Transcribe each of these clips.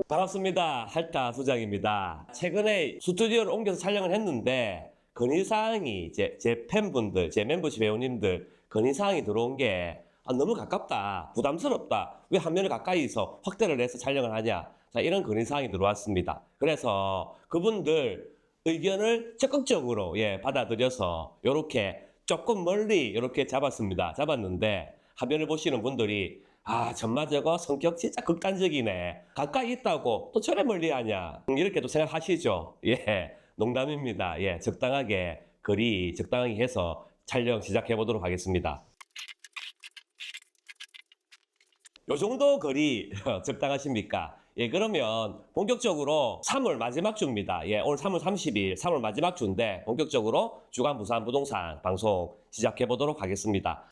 반갑습니다. 할타 소장입니다. 최근에 스튜디오를 옮겨서 촬영을 했는데 건의사항이 제 팬분들, 제 멤버십 회원님들 건의사항이 들어온 게 너무 가깝다, 부담스럽다, 왜 화면을 가까이서 확대를 해서 촬영을 하냐, 자, 이런 건의사항이 들어왔습니다. 그래서 그분들 의견을 적극적으로 받아들여서 이렇게 조금 멀리 이렇게 잡았는데 화면을 보시는 분들이 정말 저거 성격 진짜 극단적이네. 가까이 있다고 또 저래 멀리 하냐. 이렇게 또 생각하시죠? 농담입니다. 적당하게 거리 적당하게 해서 촬영 시작해 보도록 하겠습니다. 요 정도 거리 적당하십니까? 그러면 본격적으로 3월 마지막 주입니다. 오늘 3월 30일, 3월 마지막 주인데 본격적으로 주간 부산 부동산 방송 시작해 보도록 하겠습니다.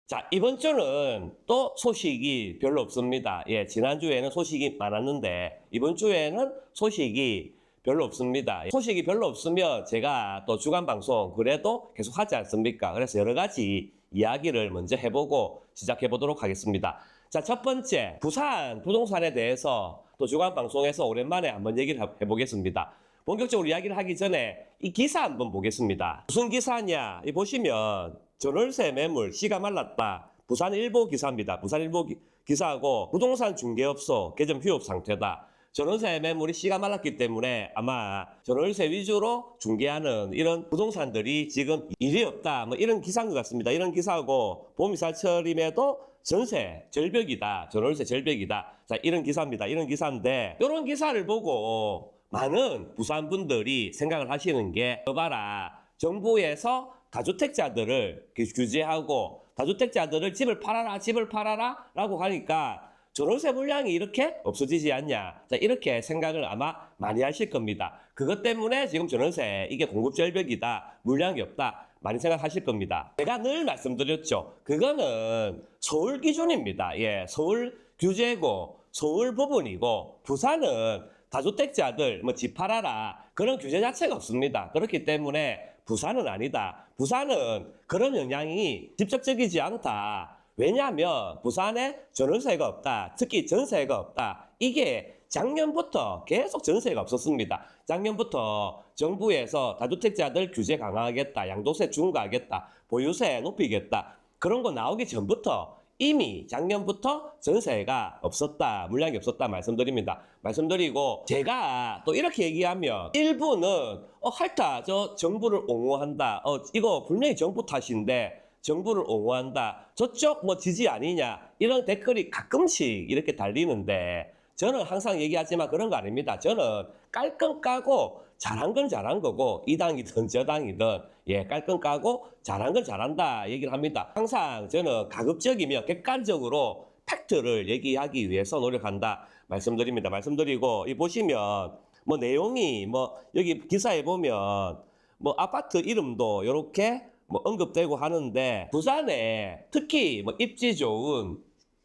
자, 이번 주는 또 소식이 별로 없습니다. 지난주에는 소식이 많았는데 이번 주에는 소식이 별로 없습니다. 소식이 별로 없으면 제가 또 주간 방송 그래도 계속 하지 않습니까? 그래서 여러 가지 이야기를 먼저 해보고 시작해 보도록 하겠습니다. 자, 첫 번째, 부산 부동산에 대해서 또 주간 방송에서 오랜만에 한번 얘기를 해보겠습니다. 본격적으로 이야기를 하기 전에 이 기사 한번 보겠습니다. 무슨 기사냐? 이 보시면 전월세 매물 씨가 말랐다. 부산일보 기사입니다. 부산일보 기사하고 부동산 중개업소 개점 휴업 상태다. 전월세 매물이 씨가 말랐기 때문에 아마 전월세 위주로 중개하는 이런 부동산들이 지금 일이 없다. 뭐 이런 기사인 것 같습니다. 이런 기사하고 봄이사철임에도 전세 절벽이다. 전월세 절벽이다. 자, 이런 기사입니다. 이런 기사인데 이런 기사를 보고 많은 부산 분들이 생각을 하시는 게 봐라. 정부에서 다주택자들을 규제하고 다주택자들을 집을 팔아라 라고 하니까 전월세 물량이 이렇게 없어지지 않냐. 자, 이렇게 생각을 아마 많이 하실 겁니다. 그것 때문에 지금 전월세 이게 공급 절벽이다, 물량이 없다 많이 생각하실 겁니다. 제가 늘 말씀드렸죠. 그거는 서울 기준입니다. 서울 규제고 서울 부분이고 부산은 다주택자들 집 팔아라 그런 규제 자체가 없습니다. 그렇기 때문에 부산은 아니다. 부산은 그런 영향이 직접적이지 않다. 왜냐하면 부산에 전월세가 없다. 특히 전세가 없다. 이게 작년부터 계속 전세가 없었습니다. 작년부터 정부에서 다주택자들 규제 강화하겠다. 양도세 중과하겠다. 보유세 높이겠다. 그런 거 나오기 전부터 이미 작년부터 전세가 없었다, 물량이 없었다 말씀드립니다. 말씀드리고 제가 또 이렇게 얘기하면 일부는 할타 저 정부를 옹호한다. 이거 분명히 정부 탓인데 정부를 옹호한다. 저쪽 뭐 지지 아니냐. 이런 댓글이 가끔씩 이렇게 달리는데 저는 항상 얘기하지만 그런 거 아닙니다. 저는 깔끔 까고 잘한 건 잘한 거고 이 당이든 저 당이든 깔끔 까고 잘한 건 잘한다 얘기를 합니다. 항상 저는 가급적이면 객관적으로 팩트를 얘기하기 위해서 노력한다 말씀드립니다. 말씀드리고 이 보시면 뭐 내용이 뭐 여기 기사에 보면 뭐 아파트 이름도 이렇게 뭐 언급되고 하는데 부산에 특히 뭐 입지 좋은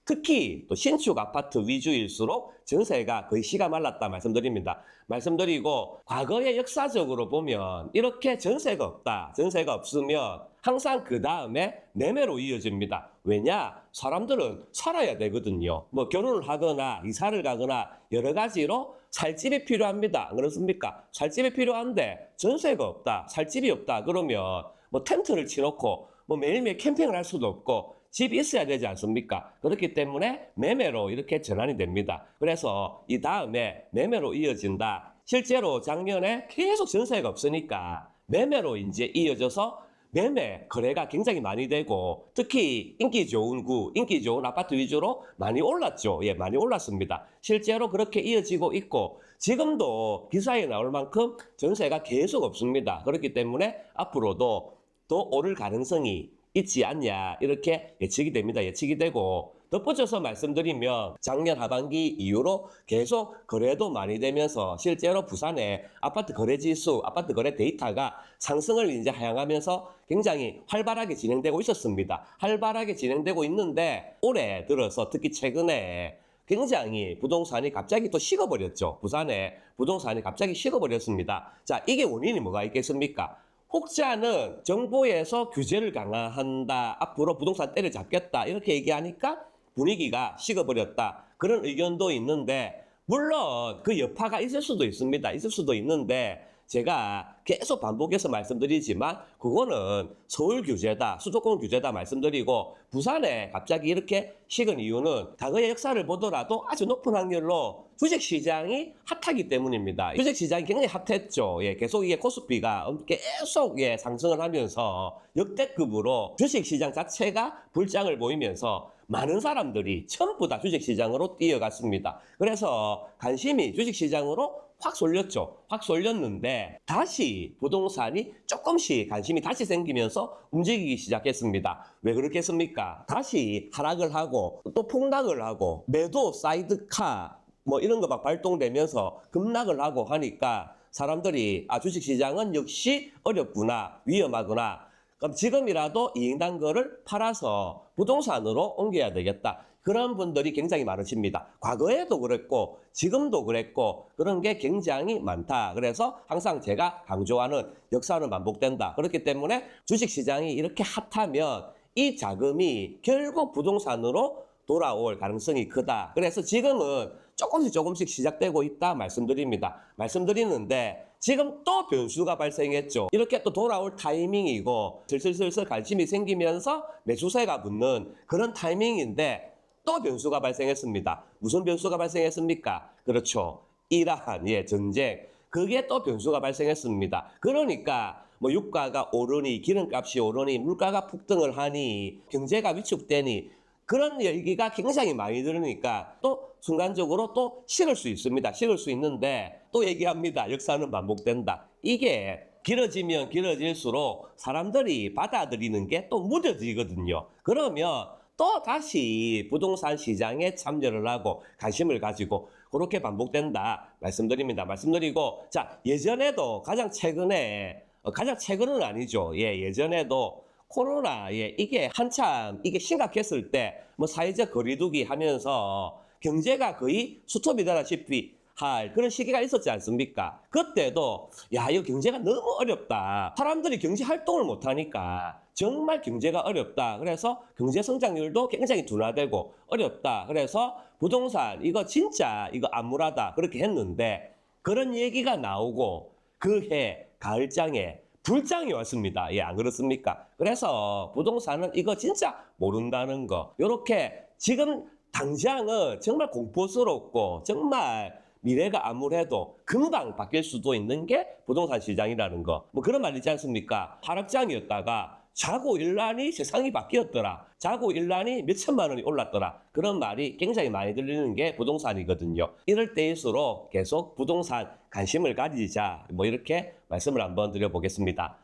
특히 또 신축 아파트 위주일수록 전세가 거의 씨가 말랐다 말씀드립니다. 말씀드리고 과거의 역사적으로 보면 이렇게 전세가 없다. 전세가 없으면 항상 그 다음에 매매로 이어집니다. 왜냐? 사람들은 살아야 되거든요. 뭐 결혼을 하거나 이사를 가거나 여러 가지로 살 집이 필요합니다. 안 그렇습니까? 살 집이 필요한데 전세가 없다. 살 집이 없다. 그러면 뭐 텐트를 치놓고 뭐 매일매일 캠핑을 할 수도 없고 집이 있어야 되지 않습니까? 그렇기 때문에 매매로 이렇게 전환이 됩니다. 그래서 이 다음에 매매로 이어진다. 실제로 작년에 계속 전세가 없으니까 매매로 이제 이어져서 매매 거래가 굉장히 많이 되고 특히 인기 좋은 구, 인기 좋은 아파트 위주로 많이 올랐죠. 많이 올랐습니다. 실제로 그렇게 이어지고 있고 지금도 기사에 나올 만큼 전세가 계속 없습니다. 그렇기 때문에 앞으로도 또 오를 가능성이 있지 않냐 이렇게 예측이 됩니다. 예측이 되고 덧붙여서 말씀드리면 작년 하반기 이후로 계속 거래도 많이 되면서 실제로 부산의 아파트 거래 지수, 아파트 거래 데이터가 상승을 이제 하향하면서 굉장히 활발하게 진행되고 있었습니다. 활발하게 진행되고 있는데 올해 들어서 특히 최근에 굉장히 부동산이 갑자기 또 식어버렸죠. 부산에 부동산이 갑자기 식어버렸습니다. 자, 이게 원인이 뭐가 있겠습니까? 혹자는 정부에서 규제를 강화한다. 앞으로 부동산 때려잡겠다. 이렇게 얘기하니까 분위기가 식어버렸다. 그런 의견도 있는데 물론 그 여파가 있을 수도 있습니다. 있을 수도 있는데 제가 계속 반복해서 말씀드리지만 그거는 서울 규제다, 수도권 규제다 말씀드리고 부산에 갑자기 이렇게 식은 이유는 과거의 역사를 보더라도 아주 높은 확률로 주식시장이 핫하기 때문입니다. 주식시장이 굉장히 핫했죠. 예, 계속 이게 코스피가 계속 상승을 하면서 역대급으로 주식시장 자체가 불장을 보이면서 많은 사람들이 전부 다 주식시장으로 뛰어갔습니다. 그래서 관심이 주식시장으로 확 쏠렸죠. 확 쏠렸는데 다시 부동산이 조금씩 관심이 다시 생기면서 움직이기 시작했습니다. 왜 그렇겠습니까? 다시 하락을 하고 또 폭락을 하고 매도 사이드카 뭐 이런 거 막 발동되면서 급락을 하고 하니까 사람들이 주식시장은 역시 어렵구나, 위험하구나. 그럼 지금이라도 이익 난 거를 팔아서 부동산으로 옮겨야 되겠다. 그런 분들이 굉장히 많으십니다. 과거에도 그랬고 지금도 그랬고 그런 게 굉장히 많다. 그래서 항상 제가 강조하는 역사는 반복된다. 그렇기 때문에 주식시장이 이렇게 핫하면 이 자금이 결국 부동산으로 돌아올 가능성이 크다. 그래서 지금은 조금씩 시작되고 있다 말씀드립니다. 말씀드리는데 지금 또 변수가 발생했죠. 이렇게 또 돌아올 타이밍이고 슬슬 관심이 생기면서 매수세가 붙는 그런 타이밍인데 또 변수가 발생했습니다. 무슨 변수가 발생했습니까? 그렇죠. 이란 전쟁. 그게 또 변수가 발생했습니다. 그러니까 뭐 유가가 오르니 기름값이 오르니 물가가 폭등을 하니 경제가 위축되니 그런 얘기가 굉장히 많이 들으니까 또 순간적으로 또 식을 수 있습니다. 식을 수 있는데 또 얘기합니다. 역사는 반복된다. 이게 길어지면 길어질수록 사람들이 받아들이는 게 또 무뎌지거든요. 그러면 또 다시 부동산 시장에 참여를 하고 관심을 가지고 그렇게 반복된다 말씀드립니다. 말씀드리고 자 예전에도 가장 최근은 아니죠. 예전에도 코로나 이게 한참 이게 심각했을 때 뭐 사회적 거리두기 하면서 경제가 거의 스톱이 되다시피 할 그런 시기가 있었지 않습니까? 그때도 이거 경제가 너무 어렵다. 사람들이 경제 활동을 못 하니까 정말 경제가 어렵다. 그래서 경제 성장률도 굉장히 둔화되고 어렵다. 그래서 부동산 이거 진짜 이거 암울하다. 그렇게 했는데 그런 얘기가 나오고 그해 가을장에 불장이 왔습니다. 안 그렇습니까? 그래서 부동산은 이거 진짜 모른다는 거. 요렇게 지금 당장은 정말 공포스럽고 정말 미래가 암울해도 금방 바뀔 수도 있는 게 부동산 시장이라는 거. 뭐 그런 말 있지 않습니까? 하락장이었다가 자고 일하니 세상이 바뀌었더라. 자고 일하니 몇천만 원이 올랐더라. 그런 말이 굉장히 많이 들리는 게 부동산이거든요. 이럴 때일수록 계속 부동산 관심을 가지자. 뭐 이렇게 말씀을 한번 드려보겠습니다.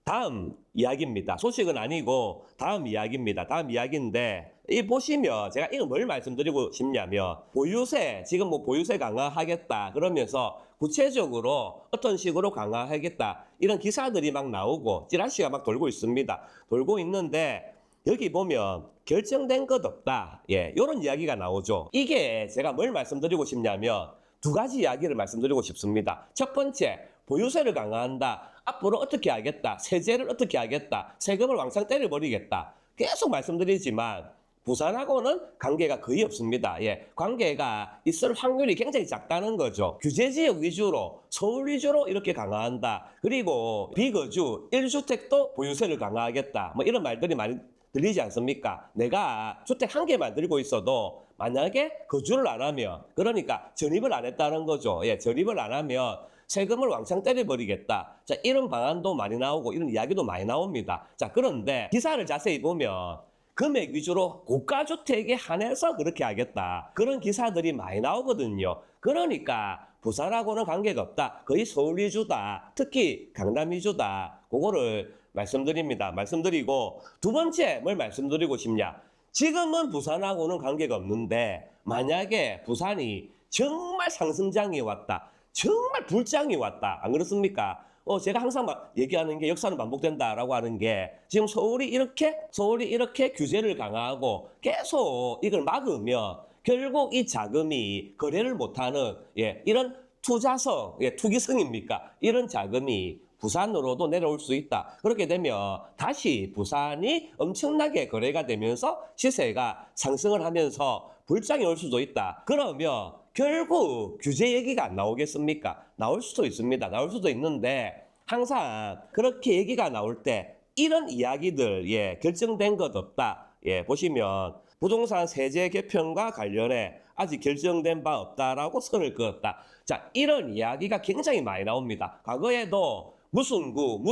다음 이야기입니다. 소식은 아니고 다음 이야기입니다. 다음 이야기인데 이 보시면 제가 이거 뭘 말씀드리고 싶냐면 보유세 지금 뭐 보유세 강화하겠다 그러면서 구체적으로 어떤 식으로 강화하겠다 이런 기사들이 막 나오고 찌라시가 막 돌고 있습니다. 돌고 있는데 여기 보면 결정된 것 없다. 이런 이야기가 나오죠. 이게 제가 뭘 말씀드리고 싶냐면 두 가지 이야기를 말씀드리고 싶습니다. 첫 번째 보유세를 강화한다. 앞으로 어떻게 하겠다. 세제를 어떻게 하겠다. 세금을 왕창 때려버리겠다. 계속 말씀드리지만 부산하고는 관계가 거의 없습니다. 관계가 있을 확률이 굉장히 작다는 거죠. 규제지역 위주로 서울 위주로 이렇게 강화한다. 그리고 비거주 1주택도 보유세를 강화하겠다. 뭐 이런 말들이 많이 들리지 않습니까? 내가 주택 한 개만 들고 있어도 만약에 거주를 안 하면 그러니까 전입을 안 했다는 거죠. 전입을 안 하면 세금을 왕창 때려버리겠다. 자, 이런 방안도 많이 나오고 이런 이야기도 많이 나옵니다. 자, 그런데 기사를 자세히 보면 금액 위주로 고가주택에 한해서 그렇게 하겠다. 그런 기사들이 많이 나오거든요. 그러니까 부산하고는 관계가 없다. 거의 서울 위주다. 특히 강남 위주다. 그거를 말씀드립니다. 말씀드리고 두 번째 뭘 말씀드리고 싶냐. 지금은 부산하고는 관계가 없는데 만약에 부산이 정말 상승장이 왔다. 정말 불장이 왔다. 안 그렇습니까? 제가 항상 얘기하는 게 역사는 반복된다라고 하는 게 지금 서울이 이렇게 규제를 강화하고 계속 이걸 막으면 결국 이 자금이 거래를 못하는 이런 투자성, 투기성입니까? 이런 자금이 부산으로도 내려올 수 있다. 그렇게 되면 다시 부산이 엄청나게 거래가 되면서 시세가 상승을 하면서 불장이 올 수도 있다. 그러면 결국 규제 얘기가 안 나오겠습니까? 나올 수도 있습니다. 나올 수도 있는데 항상 그렇게 얘기가 나올 때 이런 이야기들 결정된 것 없다. 보시면 부동산 세제 개편과 관련해 아직 결정된 바 없다라고 선을 그었다. 자, 이런 이야기가 굉장히 많이 나옵니다. 과거에도 무슨 구,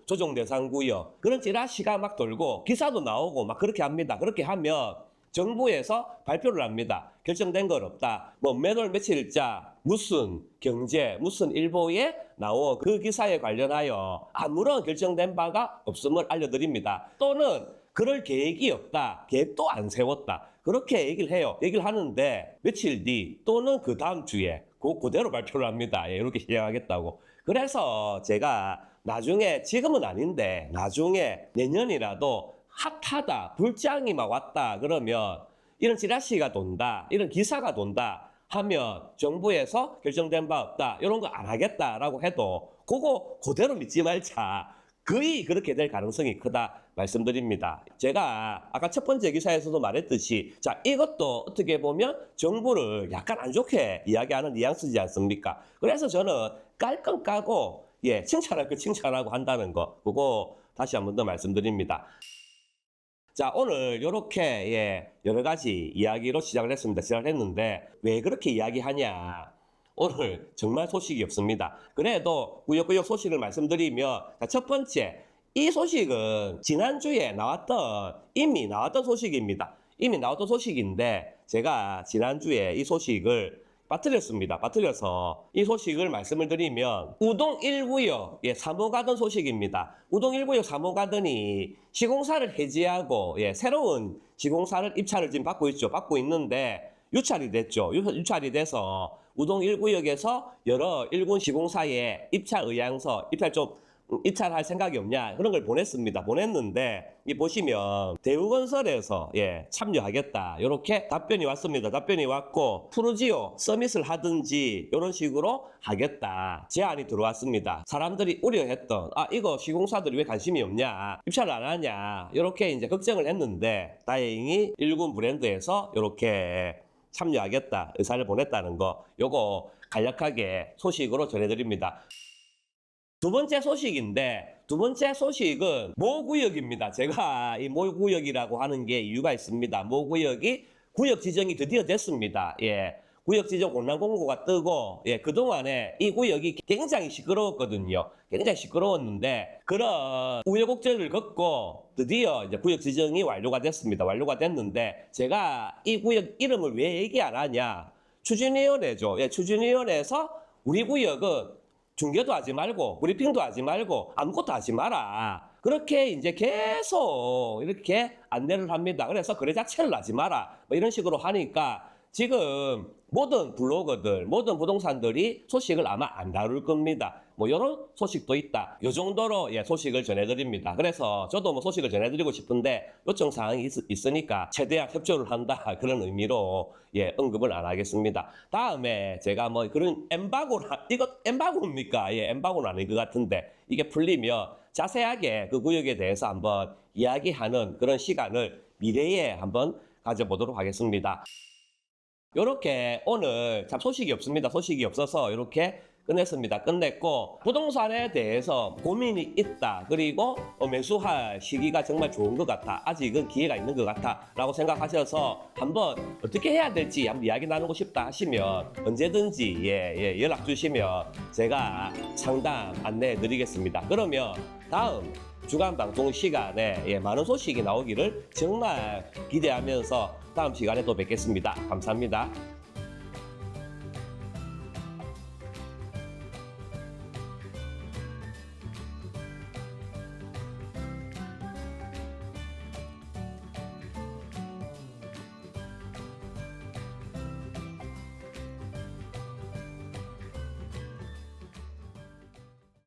조정 대상 구역 그런 찌라시가 막 돌고 기사도 나오고 막 그렇게 합니다. 그렇게 하면 정부에서 발표를 합니다. 결정된 건 없다. 뭐 몇월 며칠자 무슨 경제 무슨 일보에 나온 그 기사에 관련하여 아무런 결정된 바가 없음을 알려드립니다. 또는 그럴 계획이 없다. 계획도 안 세웠다. 그렇게 얘기를 해요. 얘기를 하는데 며칠 뒤 또는 그 다음 주에 그대로 발표를 합니다. 이렇게 시행하겠다고. 그래서 제가 나중에 지금은 아닌데 나중에 내년이라도 핫하다, 불장이 막 왔다 그러면 이런 찌라시가 돈다, 이런 기사가 돈다 하면 정부에서 결정된 바 없다, 이런 거 안 하겠다라고 해도 그거 그대로 믿지 말자. 거의 그렇게 될 가능성이 크다 말씀드립니다. 제가 아까 첫 번째 기사에서도 말했듯이 자, 이것도 어떻게 보면 정부를 약간 안 좋게 이야기하는 뉘앙스지 않습니까? 그래서 저는 깔끔 까고 칭찬할 거 칭찬하고 한다는 거 그거 다시 한 번 더 말씀드립니다. 자, 오늘 이렇게 여러 가지 이야기로 시작을 했습니다. 시작을 했는데 왜 그렇게 이야기하냐? 오늘 정말 소식이 없습니다. 그래도 꾸역꾸역 소식을 말씀드리면 자, 첫 번째, 이 소식은 지난주에 이미 나왔던 소식입니다. 이미 나왔던 소식인데 제가 지난주에 이 소식을 빠뜨려서 이 소식을 말씀을 드리면 우동 1구역 사모가든 소식입니다. 우동 1구역 사모가든이 시공사를 해지하고 새로운 시공사를 입찰을 지금 받고 있죠. 받고 있는데 유찰이 됐죠. 유찰이 돼서 우동 1구역에서 여러 일군 시공사에 입찰 의향서 입찰할 생각이 없냐 그런 걸 보냈습니다. 보냈는데 이 보시면 대우건설에서 참여하겠다 이렇게 답변이 왔습니다. 답변이 왔고 푸르지오 서밋을 하든지 이런 식으로 하겠다 제안이 들어왔습니다. 사람들이 우려했던 이거 시공사들이 왜 관심이 없냐 입찰을 안 하냐 이렇게 이제 걱정을 했는데 다행히 일군 브랜드에서 이렇게 참여하겠다 의사를 보냈다는 거 요거 간략하게 소식으로 전해드립니다. 두 번째 소식인데 두 번째 소식은 모구역입니다. 제가 이 모구역이라고 하는 게 이유가 있습니다. 모구역이 구역 지정이 드디어 됐습니다. 구역 지정 공란 공고가 뜨고 그동안에 이 구역이 굉장히 시끄러웠거든요. 굉장히 시끄러웠는데 그런 우여곡절을 겪고 드디어 이제 구역 지정이 완료가 됐습니다. 완료가 됐는데 제가 이 구역 이름을 왜 얘기 안 하냐? 추진위원회죠. 추진위원회에서 우리 구역은 중계도 하지 말고 브리핑도 하지 말고 아무것도 하지 마라. 그렇게 이제 계속 이렇게 안내를 합니다. 그래서 거래 자체를 하지 마라. 뭐 이런 식으로 하니까 지금 모든 블로거들, 모든 부동산들이 소식을 아마 안 다룰 겁니다. 뭐 이런 소식도 있다. 이 정도로 소식을 전해드립니다. 그래서 저도 뭐 소식을 전해드리고 싶은데 요청 사항이 있으니까 최대한 협조를 한다 그런 의미로 언급을 안 하겠습니다. 다음에 제가 뭐 그런 이거 엠바고입니까? 엠바고는 아닌 것 같은데 이게 풀리면 자세하게 그 구역에 대해서 한번 이야기하는 그런 시간을 미래에 한번 가져보도록 하겠습니다. 이렇게 오늘 참 소식이 없습니다. 소식이 없어서 이렇게 끝냈습니다. 끝냈고 부동산에 대해서 고민이 있다. 그리고 매수할 시기가 정말 좋은 것 같아. 아직은 기회가 있는 것 같아. 라고 생각하셔서 한번 어떻게 해야 될지 한번 이야기 나누고 싶다 하시면 언제든지 연락 주시면 제가 상담 안내해 드리겠습니다. 그러면 다음 주간 방송 시간에 많은 소식이 나오기를 정말 기대하면서 다음 시간에 또 뵙겠습니다. 감사합니다.